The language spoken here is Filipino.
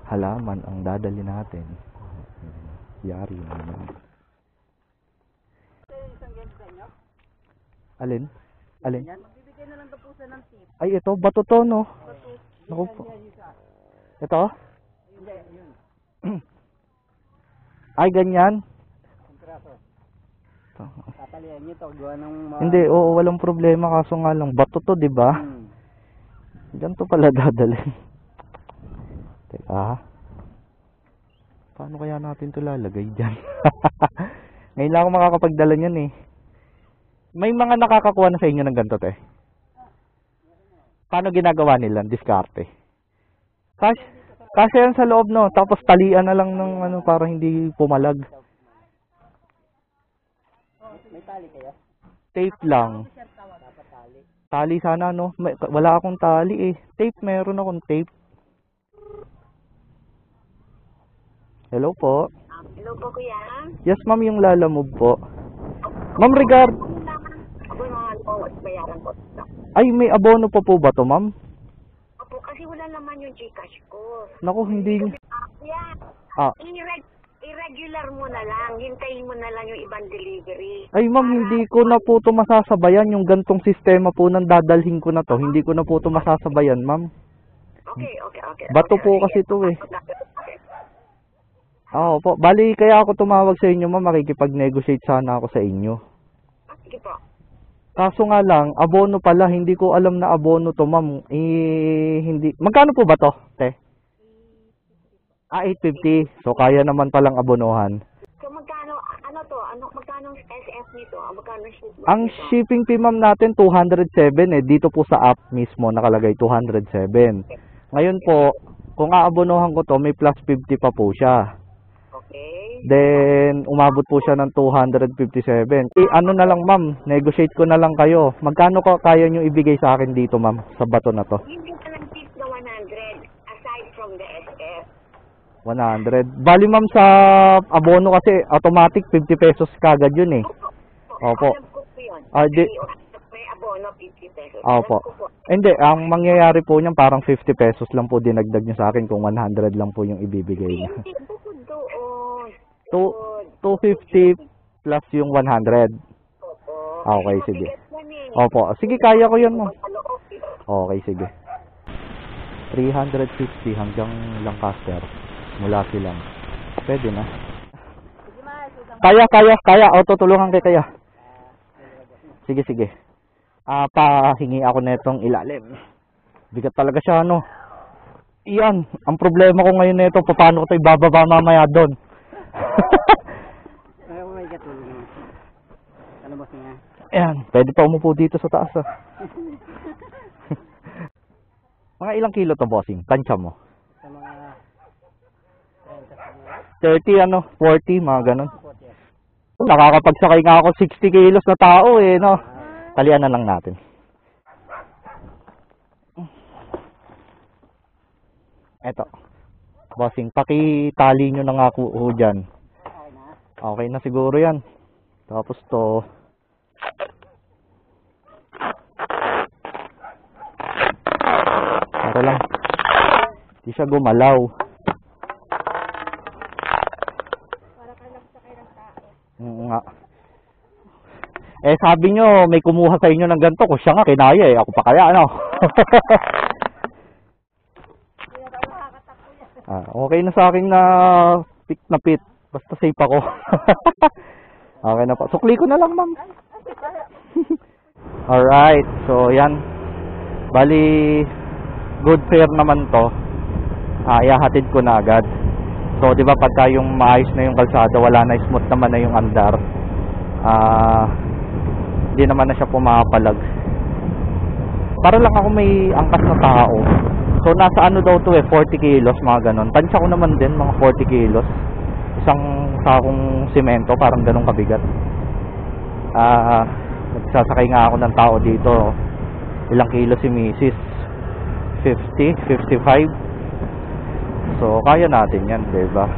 halaman ang dadali natin. Yari naman. Alin? Alin? Magbibigay na lang daw po siya ng tip. Ay, ito. Bato to, no? Naku po. Ito? Hindi, yun. Ay, ganyan? Kontraso. Tatalian nyo to. Gawa ng Hindi, oo, walang problema. Kaso nga lang, bato to, di ba? Diyan to pala dadalhin. Teka. Paano kaya natin to lalagay dyan? Ngayon lang ako makakapagdala niyan eh. May mga nakakakuha na sa inyo ng ganito, te. Paano ginagawa nila? Diskarte. Kasi yan sa loob, no? Tapos talian na lang ng ano para hindi pumalag. May tali kayo? Tape lang. Dapat tali. Tali sana, no? Wala akong tali eh. Tape, meron akong tape. Hello po. Hello po, kuya. Yes, ma'am, yung lalamove po. Ma'am, regard. Ako yung mga bayaran ko. Ay, may abono pa po ba to, ma'am? Opo, kasi wala naman yung Gcash ko. Naku, hindi. Yeah. Ah. Irregular mo na lang. Hintayin mo na lang yung ibang delivery. Ay, ma'am, hindi ko na po to masasabayan. Yung gantong sistema po nang dadalhin ko na to. Hindi ko na po to masasabayan, ma'am. Okay. Bato po kasi to eh. Oo po. Bali, kaya ako tumawag sa inyo, ma'am. Makikipag-negotiate sana ako sa inyo. Sige po. Kaso nga lang, abono pala. Hindi ko alam na abono to, ma'am. Hindi. Magkano po ba to, te? 850. So, kaya naman palang abonohan. So, magkano, magkano ang SF nito? Magkano shipping? Ang shipping fee, ma'am, natin 207 eh. Dito po sa app mismo nakalagay 207. Ngayon po, kung aabonohan ko to, may plus 50 pa po siya. Okay. Then, umabot po siya ng 257. Ano na lang, ma'am, negotiate ko na lang kayo. Magkano ko kaya nyo ibigay sa akin dito, ma'am, sa bato na to? Hindi ka lang tip na 100 aside from the SF. 100. Bali, ma'am, sa abono kasi automatic 50 pesos kagad yun eh. Opo. Alam ko po yun. Di, May abono 50 pesos. opo. Alam ko po. Hindi, ang mangyayari po niyan parang 50 pesos lang po dinagdag niya sa akin kung 100 lang po yung ibibigay niya. Hindi, bukod doon. 250 plus yung 100. Opo. Okay, Kasi sige. mabigat yan eh. Opo. Sige, kaya ko yun, ma'am. Sa loob, eh. Okay, sige. 350 hanggang Lancaster. Mula silang. Pwede na. Kaya. O, tutulungan kaya. Sige. Pahingi ako netong ilalim. Bigat talaga siya, ano. Iyan. Ang problema ko ngayon neto, paano ko ito ibababa mamaya doon. Ay, may katulong mo. Ano ba siya? Ayan. Pwede pa umupo dito sa taas, ah. Mga ilang kilo to, bossing? Tansya mo? Sa mga 30 30, 40, mga ganun. Nakakapagsakay nga ako 60 kilos na tao eh, no? Talian na lang natin. Eto. Bossing, pakitali nyo na nga po dyan. Okay na siguro yan. Tapos to. Para lang. Di siya gumalaw. Nga. Sabi nyo, may kumuha sa inyo ng ganito. Kung siya nga, kinaya eh. Ako pa kaya, ano? Okay na sa akin na pit. Basta safe ako. Okay na po. Sukli ko na lang, ma'am. Alright. So, yan. Bali, good fare naman to. Ihahatid ko na agad. So, di ba pagka yung maayos na yung kalsada, wala na, smooth naman na yung andar. Hindi naman na siya pumapalag. Para lang ako may angkas na tao. So, nasa ano daw to 40 kilos, mga ganon. Tansya ko naman din, mga 40 kilos. Isang sakong simento, parang ganong kabigat. Nagsasakay nga ako ng tao dito. Ilang kilo si Mrs. 50, 55. So, kaya natin yan, diba?